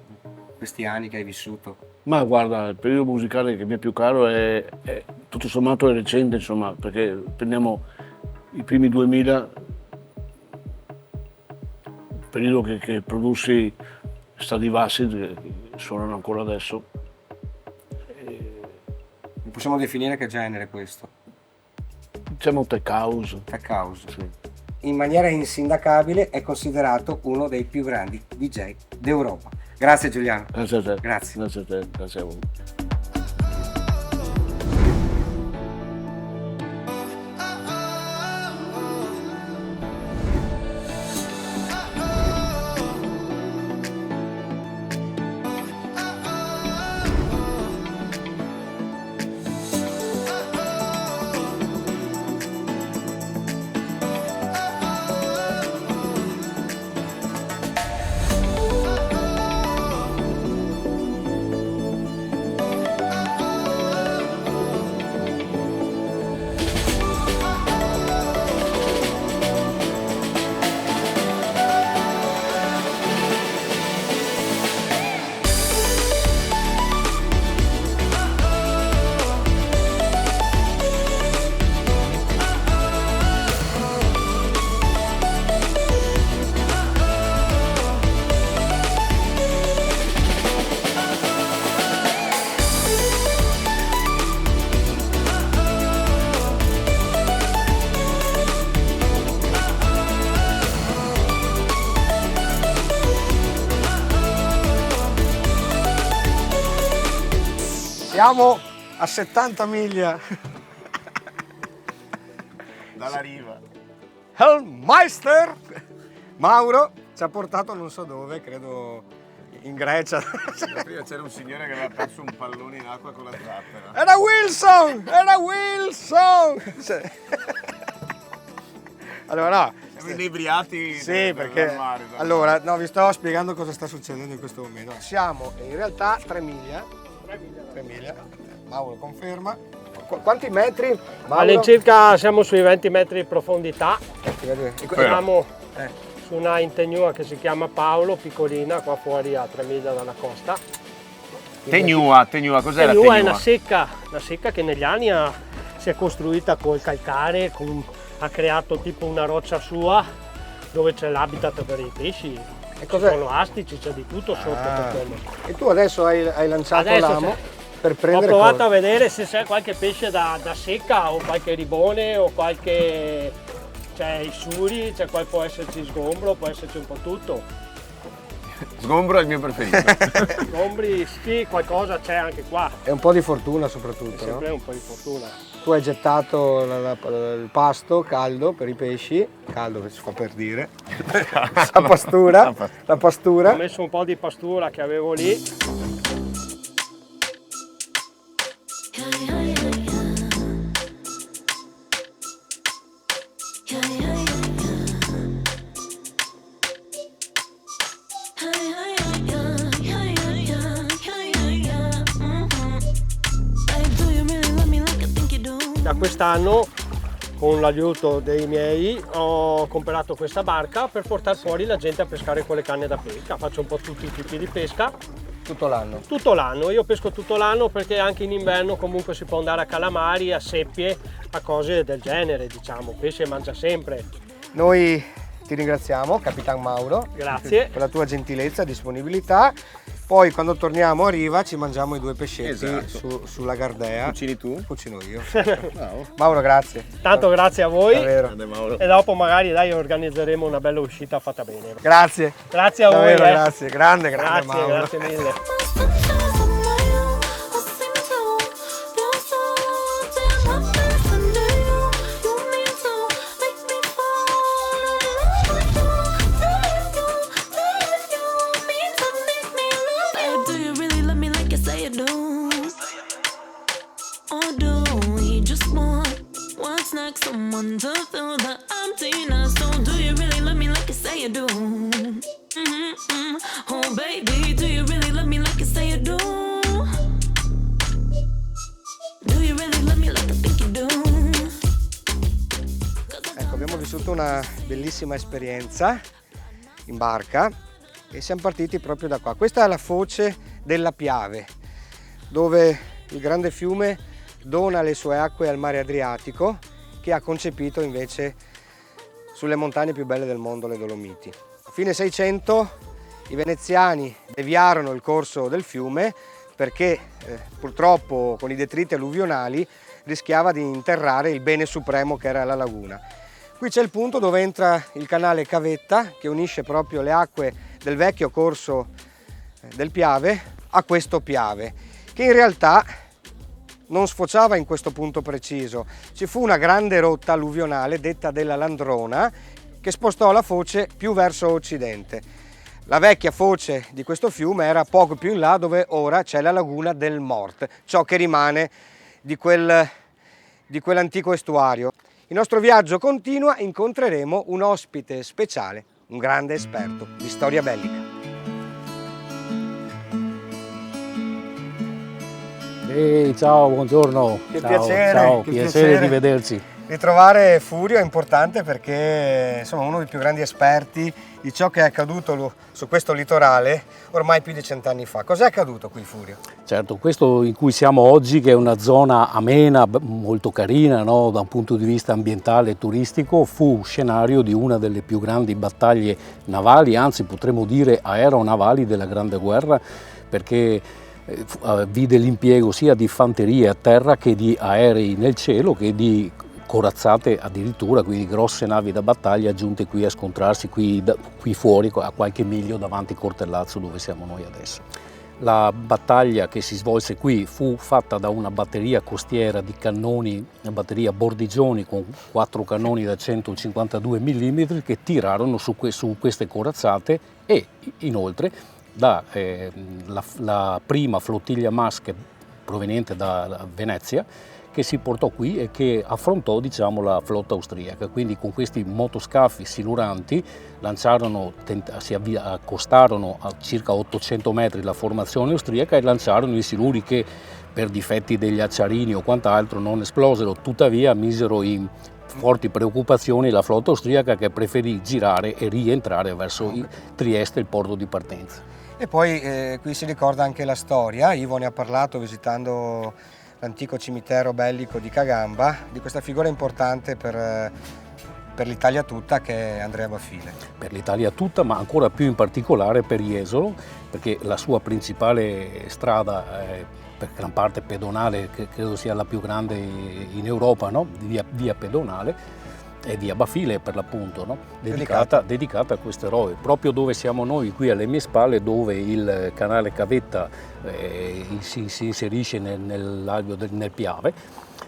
questi anni che hai vissuto? Ma guarda, il periodo musicale che mi è più caro è tutto sommato è recente, insomma, perché prendiamo i primi 2000, il periodo che produssi Stradivarius, che suonano ancora adesso, possiamo definire che genere questo? Diciamo tech house. Tech house. Sì. In maniera insindacabile è considerato uno dei più grandi DJ d'Europa. Grazie Giuliano. Grazie a te. Grazie. Grazie a te, grazie a voi. Siamo a 70 miglia Dalla riva. Hellmeister Mauro ci ha portato non so dove, credo in Grecia. Prima c'era un signore che aveva perso un pallone in acqua con la zattera. Era Wilson! Era Wilson! Cioè... Allora no. Siamo inebriati Sì, perché mare, allora, no, vi sto spiegando cosa sta succedendo in questo momento. Siamo in realtà 3 miglia. 3 miglia. Mauro conferma. Quanti metri? Mauro? All'incirca siamo sui 20 metri di profondità. Siamo Siamo su una integnua che si chiama Paolo, piccolina, qua fuori a 3 miglia dalla costa. Tegnua, cos'è la tegnua? È una secca che negli anni si è costruita col calcare, ha creato tipo una roccia sua dove c'è l'habitat per i pesci. Ci sono astici, c'è di tutto sotto per quello. E tu adesso hai lanciato l'amo per prendere. Ho provato a vedere se c'è qualche pesce da secca o qualche ribone o qualche... c'è i suri, può esserci sgombro, può esserci un po' tutto. Sgombro è il mio preferito. Sgombri sì, qualcosa c'è anche qua. È un po' di fortuna soprattutto, È sempre no? un po' di fortuna. Tu hai gettato il pasto caldo per i pesci, caldo che si fa per dire, la pastura. Ho messo un po' di pastura che avevo lì. Da quest'anno, con l'aiuto dei miei, ho comprato questa barca per portare fuori la gente a pescare con le canne da pesca. Faccio un po' tutti i tipi di pesca. Tutto l'anno? Tutto l'anno, io pesco tutto l'anno perché anche in inverno comunque si può andare a calamari, a seppie, a cose del genere, diciamo. Pesce mangia sempre. Noi ti ringraziamo, Capitan Mauro. Grazie. Per la tua gentilezza e disponibilità. Poi quando torniamo a riva ci mangiamo i 2 pescetti sulla Gardea. Cucini tu? Cucino io. Mauro, grazie. Tanto grazie a voi. Davvero. E dopo magari organizzeremo una bella uscita fatta bene. Grazie. Grazie a davvero, voi. Grazie, grande Mauro. Grazie mille. Someone to fill the emptiness. So do you really love me like you say you do? Oh baby, do you really love me like you say you do? Do you really love me like I think you do? Ecco, abbiamo vissuto una bellissima esperienza in barca e siamo partiti proprio da qua. Questa è la foce della Piave, dove il grande fiume dona le sue acque al mare Adriatico, che ha concepito invece sulle montagne più belle del mondo, le Dolomiti. A fine 600 i veneziani deviarono il corso del fiume perché purtroppo con i detriti alluvionali rischiava di interrare il bene supremo che era la laguna. Qui c'è il punto dove entra il canale Cavetta, che unisce proprio le acque del vecchio corso del Piave a questo Piave, che in realtà non sfociava in questo punto preciso. Ci fu una grande rotta alluvionale detta della Landrona che spostò la foce più verso occidente. La vecchia foce di questo fiume era poco più in là, dove ora c'è la laguna del Mort, ciò che rimane di quell'antico estuario. Il nostro viaggio continua, incontreremo un ospite speciale, un grande esperto di storia bellica. Ehi, ciao, buongiorno. Che ciao, piacere, ciao, che piacere di vederci. Ritrovare Furio è importante perché insomma uno dei più grandi esperti di ciò che è accaduto su questo litorale ormai più di 100 anni fa. Cos'è accaduto qui, Furio? Certo, questo in cui siamo oggi, che è una zona amena, molto carina, no? Da un punto di vista ambientale e turistico, fu scenario di una delle più grandi battaglie navali, anzi potremmo dire aeronavali della Grande Guerra, perché vide l'impiego sia di fanterie a terra che di aerei nel cielo, che di corazzate addirittura, quindi grosse navi da battaglia giunte qui a scontrarsi qui fuori, a qualche miglio davanti Cortellazzo, dove siamo noi adesso. La battaglia che si svolse qui fu fatta da una batteria costiera di cannoni, una batteria Bordigioni con 4 cannoni da 152 mm che tirarono su queste corazzate, e inoltre la prima flottiglia Mask proveniente da Venezia, che si portò qui e che affrontò, diciamo, la flotta austriaca. Quindi con questi motoscafi siluranti si accostarono a circa 800 metri la formazione austriaca e lanciarono i siluri che, per difetti degli acciarini o quant'altro, non esplosero, tuttavia misero in forti preoccupazioni la flotta austriaca, che preferì girare e rientrare verso Trieste, il porto di partenza. E poi qui si ricorda anche la storia. Ivo ne ha parlato visitando l'antico cimitero bellico di Cagamba, di questa figura importante per l'Italia tutta, che è Andrea Baffile. Per l'Italia tutta, ma ancora più in particolare per Jesolo, perché la sua principale strada, per gran parte pedonale, che credo sia la più grande in Europa, no? via pedonale, è via Baffile per l'appunto, no? dedicata a questo eroe, proprio dove siamo noi, qui alle mie spalle, dove il canale Cavetta si inserisce nel Piave,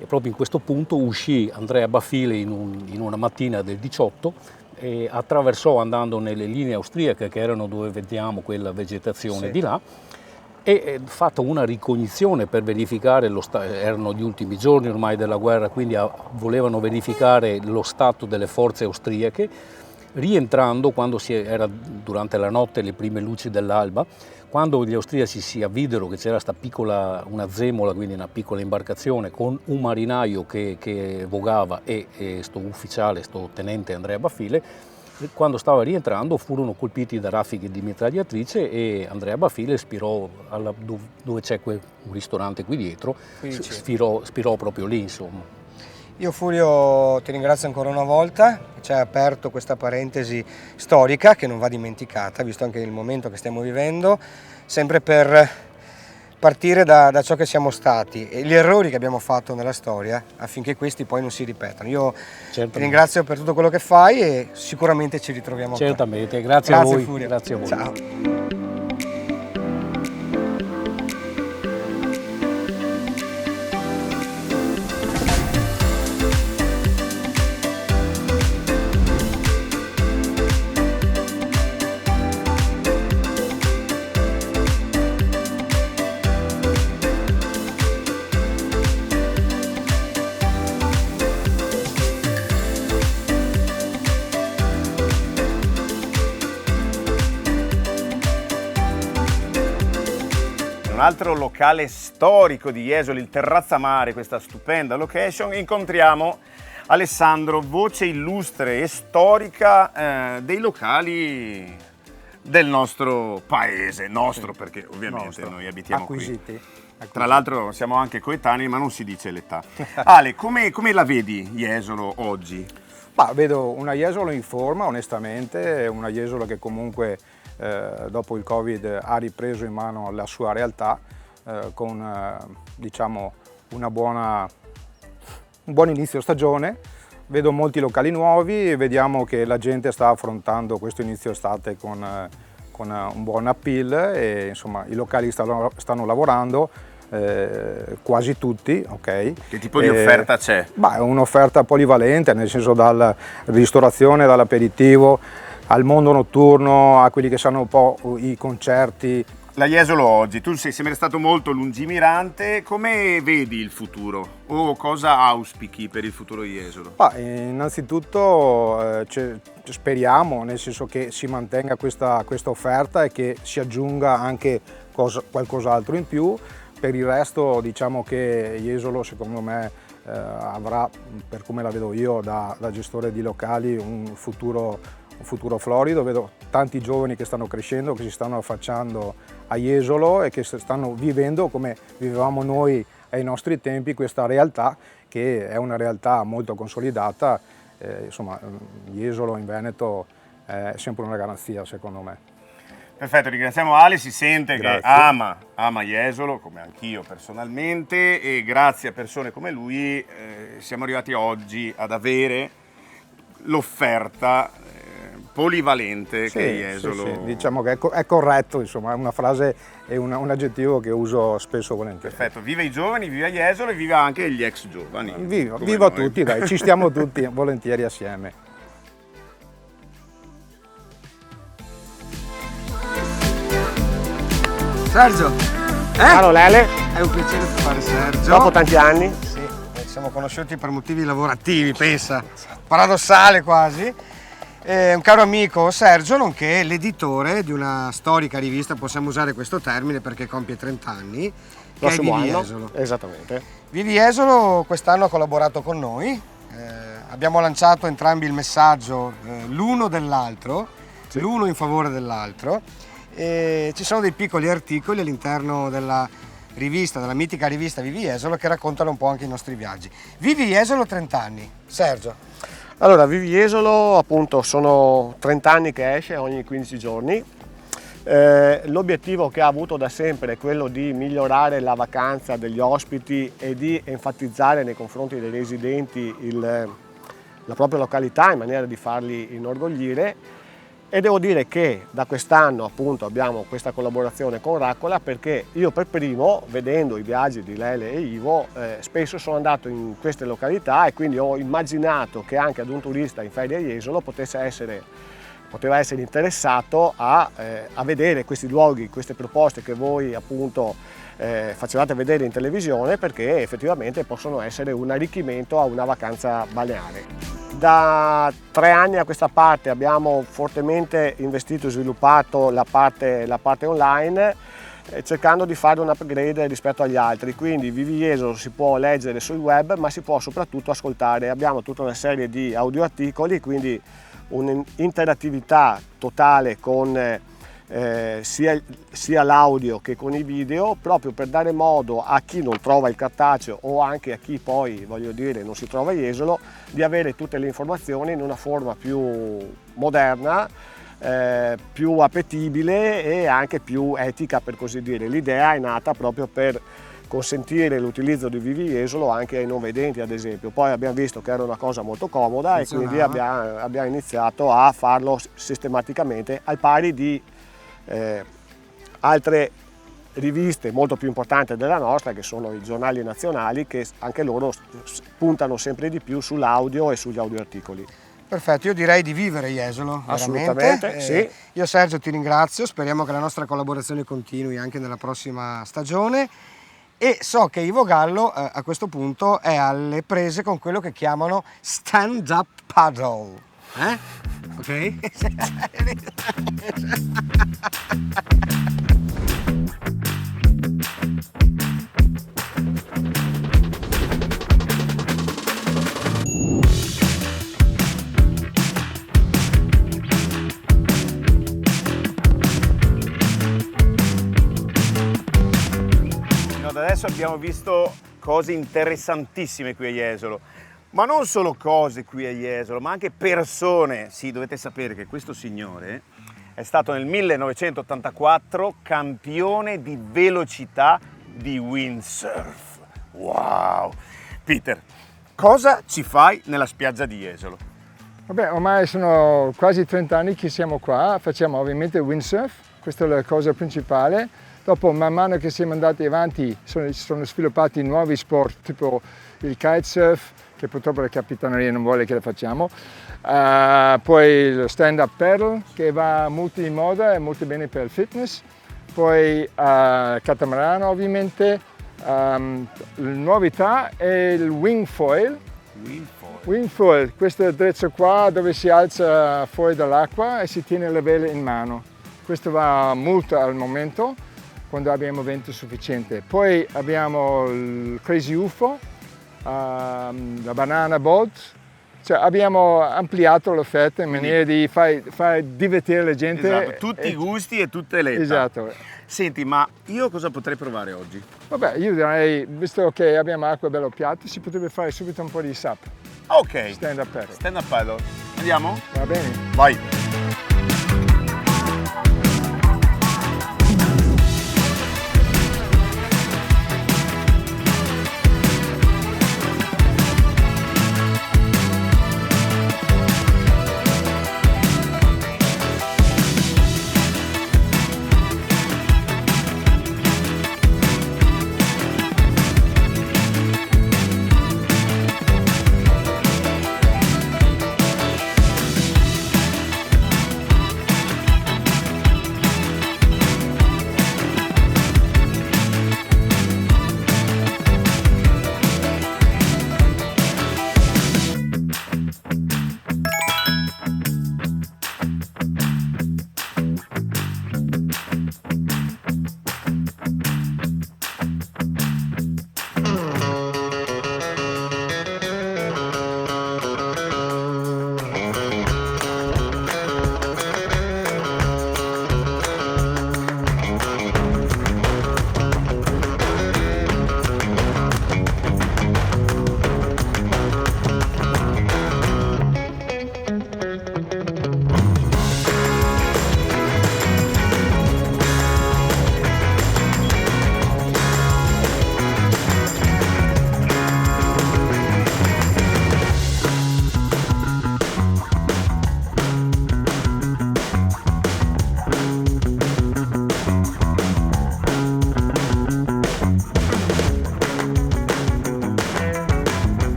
e proprio in questo punto uscì Andrea Baffile in una mattina del 18 e attraversò, andando nelle linee austriache che erano dove vediamo quella vegetazione di là, e fatta una ricognizione per verificare erano gli ultimi giorni ormai della guerra, quindi volevano verificare lo stato delle forze austriache, rientrando era durante la notte, le prime luci dell'alba, quando gli austriaci si avvidero che c'era una zemola, quindi una piccola imbarcazione con un marinaio che vogava e sto ufficiale, sto tenente Andrea Baffile. Quando stava rientrando furono colpiti da raffiche di mitragliatrice e Andrea Baffile spirò dove c'è un ristorante qui dietro, spirò proprio lì, insomma. Io, Furio, ti ringrazio ancora una volta, che ci hai aperto questa parentesi storica che non va dimenticata, visto anche il momento che stiamo vivendo, sempre per partire da ciò che siamo stati e gli errori che abbiamo fatto nella storia, affinché questi poi non si ripetano. Io ti ringrazio per tutto quello che fai e sicuramente ci ritroviamo. Certamente, grazie a voi. Furio. Grazie a voi. Ciao. Un altro locale storico di Jesolo, il Terrazzamare, questa stupenda location, incontriamo Alessandro, voce illustre e storica dei locali del nostro paese, perché ovviamente noi abitiamo qui. Tra l'altro siamo anche coetanei, ma non si dice l'età. Ale, come la vedi Jesolo oggi? Vedo una Jesolo in forma, onestamente, una Jesolo che comunque dopo il Covid ha ripreso in mano la sua realtà, con diciamo un buon inizio stagione. Vedo molti locali nuovi e vediamo che la gente sta affrontando questo inizio estate con un buon appeal e insomma i locali stanno lavorando, quasi tutti, ok? Che tipo di offerta c'è? È un'offerta polivalente, nel senso dalla ristorazione, dall'aperitivo, al mondo notturno, a quelli che sanno un po' i concerti. La Jesolo oggi, tu sei sempre stato molto lungimirante, come vedi il futuro? O cosa auspichi per il futuro di Jesolo? Innanzitutto speriamo, nel senso che si mantenga questa offerta e che si aggiunga anche qualcos'altro in più. Per il resto diciamo che Jesolo secondo me avrà, per come la vedo io da gestore di locali, un futuro florido. Vedo tanti giovani che stanno crescendo, che si stanno affacciando a Jesolo e che stanno vivendo come vivevamo noi ai nostri tempi questa realtà, che è una realtà molto consolidata. Insomma, Jesolo in Veneto è sempre una garanzia secondo me. Perfetto, ringraziamo Ale, si sente Grazie. che ama Jesolo, come anch'io personalmente, e grazie a persone come lui siamo arrivati oggi ad avere l'offerta polivalente che Jesolo... Sì. Diciamo che è corretto, insomma, è una frase e un aggettivo che uso spesso e volentieri. Perfetto, viva i giovani, viva Jesolo e viva anche gli ex giovani. Viva tutti, dai, ci stiamo tutti volentieri assieme. Sergio, Caro Lele, è un piacere trovare Sergio. dopo tanti anni. Sì, ci siamo conosciuti per motivi lavorativi, pensa, paradossale quasi. Un caro amico Sergio, nonché l'editore di una storica rivista, possiamo usare questo termine perché compie 30 anni, che è Vivi Jesolo. Esattamente. Vivi Jesolo quest'anno ha collaborato con noi, abbiamo lanciato entrambi il messaggio l'uno dell'altro, l'uno in favore dell'altro. E ci sono dei piccoli articoli all'interno della rivista, della mitica rivista Vivi Jesolo, che raccontano un po' anche i nostri viaggi. Vivi Jesolo 30 anni. Sergio. Allora, Vivi Jesolo, appunto, sono 30 anni che esce ogni 15 giorni. L'obiettivo che ha avuto da sempre è quello di migliorare la vacanza degli ospiti e di enfatizzare nei confronti dei residenti la propria località in maniera di farli inorgoglire. E devo dire che da quest'anno appunto abbiamo questa collaborazione con Raccola, perché io per primo, vedendo i viaggi di Lele e Ivo, spesso sono andato in queste località e quindi ho immaginato che anche ad un turista in ferie a Jesolo poteva essere interessato a vedere questi luoghi, queste proposte che voi appunto facevate vedere in televisione, perché effettivamente possono essere un arricchimento a una vacanza balneare. Da 3 anni a questa parte abbiamo fortemente investito e sviluppato la parte online, cercando di fare un upgrade rispetto agli altri. Quindi Vivi Jesolo si può leggere sul web, ma si può soprattutto ascoltare. Abbiamo tutta una serie di audioarticoli, quindi un'interattività totale con sia l'audio che con i video, proprio per dare modo a chi non trova il cartaceo o anche a chi poi, voglio dire, non si trova a Jesolo, di avere tutte le informazioni in una forma più moderna, più appetibile e anche più etica, per così dire. L'idea è nata proprio per consentire l'utilizzo di Vivi Jesolo anche ai non vedenti, ad esempio. Poi abbiamo visto che era una cosa molto comoda e quindi abbiamo iniziato a farlo sistematicamente, al pari di altre riviste molto più importanti della nostra, che sono i giornali nazionali, che anche loro puntano sempre di più sull'audio e sugli audioarticoli. Perfetto, io direi di vivere Jesolo, assolutamente, sì. Io Sergio ti ringrazio, speriamo che la nostra collaborazione continui anche nella prossima stagione, e so che Ivo Gallo a questo punto è alle prese con quello che chiamano stand-up paddle. Ok? Fino ad adesso abbiamo visto cose interessantissime qui a Jesolo. Ma non solo cose qui a Jesolo, ma anche persone. Sì, dovete sapere che questo signore è stato nel 1984 campione di velocità di windsurf. Wow! Peter, cosa ci fai nella spiaggia di Jesolo? Vabbè, ormai sono quasi 30 anni che siamo qua, facciamo ovviamente windsurf, questa è la cosa principale. Dopo, man mano che siamo andati avanti, sono sviluppati nuovi sport, tipo il kitesurf, che purtroppo la Capitaneria non vuole che lo facciamo. Poi lo stand-up paddle, che va molto in moda e molto bene per il fitness. Poi catamarano, ovviamente. La novità è il wing foil. Wing foil, questo attrezzo qua dove si alza fuori dall'acqua e si tiene la vela in mano. Questo va molto al momento, quando abbiamo vento sufficiente. Poi abbiamo il Crazy UFO, la Banana Boat. Cioè, abbiamo ampliato l'offerta in maniera di far divertire la gente. Esatto, tutti i gusti e tutte le età. Esatto. Senti, ma io cosa potrei provare oggi? Vabbè, io direi, visto che abbiamo acqua bello piatta, si potrebbe fare subito un po' di SUP. Ok. Stand up paddle. Stand up paddle. Andiamo? Va bene. Vai.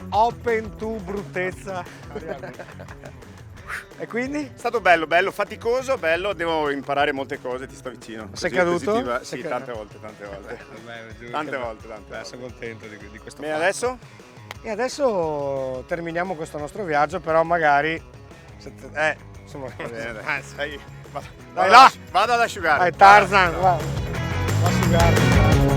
Open to bruttezza. E quindi? È stato bello, faticoso, bello, devo imparare molte cose, ti sto vicino. Sei caduto? Positiva. Sì, tante volte. Tante volte. Sono contento di questo. Bene, adesso? E adesso terminiamo questo nostro viaggio, però magari... insomma... Sai, Dai là! Vado ad asciugare. Dai Tarzan, va ad asciugare.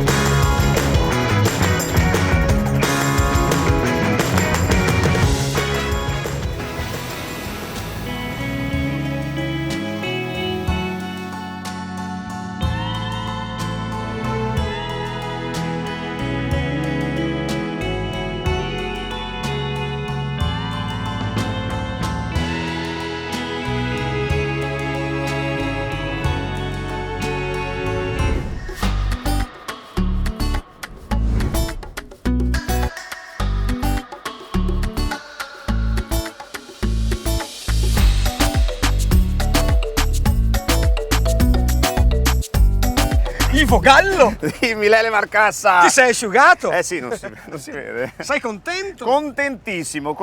Gallo! Dimmi, Lele Marcassa! Ti sei asciugato? Eh sì, non si vede. Sei contento? Contentissimo.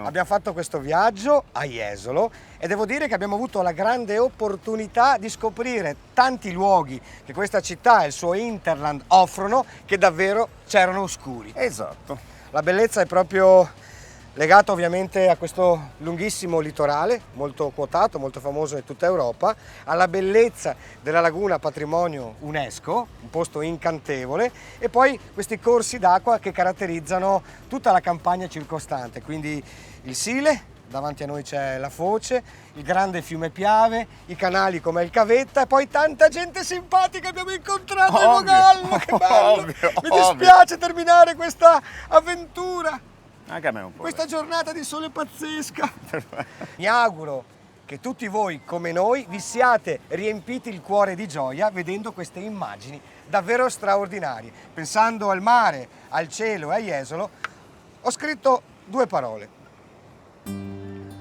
Abbiamo fatto questo viaggio a Jesolo e devo dire che abbiamo avuto la grande opportunità di scoprire tanti luoghi che questa città e il suo hinterland offrono che davvero c'erano oscuri. Esatto. La bellezza è proprio legata ovviamente a questo lunghissimo litorale, molto quotato, molto famoso in tutta Europa, alla bellezza della laguna patrimonio UNESCO, un posto incantevole, e poi questi corsi d'acqua che caratterizzano tutta la campagna circostante, quindi il Sile, davanti a noi c'è la Foce, il grande fiume Piave, i canali come il Cavetta e poi tanta gente simpatica abbiamo incontrato a Vogallo, che bello! Mi dispiace terminare questa avventura, Anche a me un po'. questa giornata di sole pazzesca. Mi auguro che tutti voi, come noi, vi siate riempiti il cuore di gioia vedendo queste immagini davvero straordinarie. Pensando al mare, al cielo e a Jesolo, ho scritto 2 parole.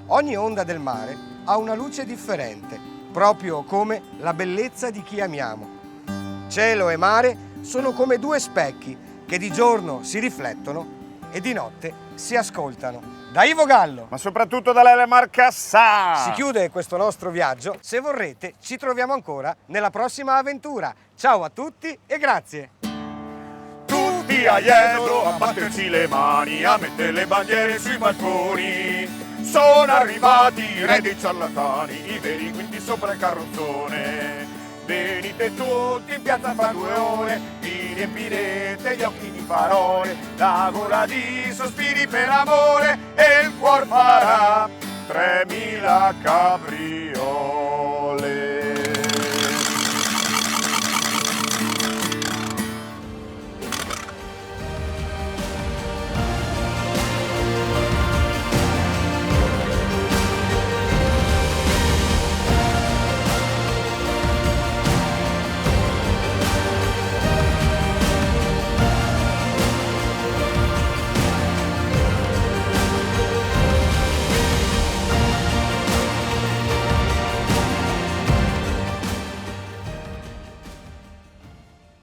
Ogni onda del mare ha una luce differente, proprio come la bellezza di chi amiamo. Cielo e mare sono come 2 specchi che di giorno si riflettono e di notte si ascoltano. Da Ivo Gallo, ma soprattutto da Lele Marcassà, si chiude questo nostro viaggio. Se vorrete, ci troviamo ancora nella prossima avventura. Ciao a tutti e grazie! Tutti a Jesolo a batterci le mani, a mettere le bandiere sui balconi. Sono arrivati i re dei ciarlatani, i veri quinti sopra il carrozzone. Venite tutti in piazza fra 2 ore, vi riempirete gli occhi di parole, la gola di sospiri per amore e il cuor farà 3000 capriole.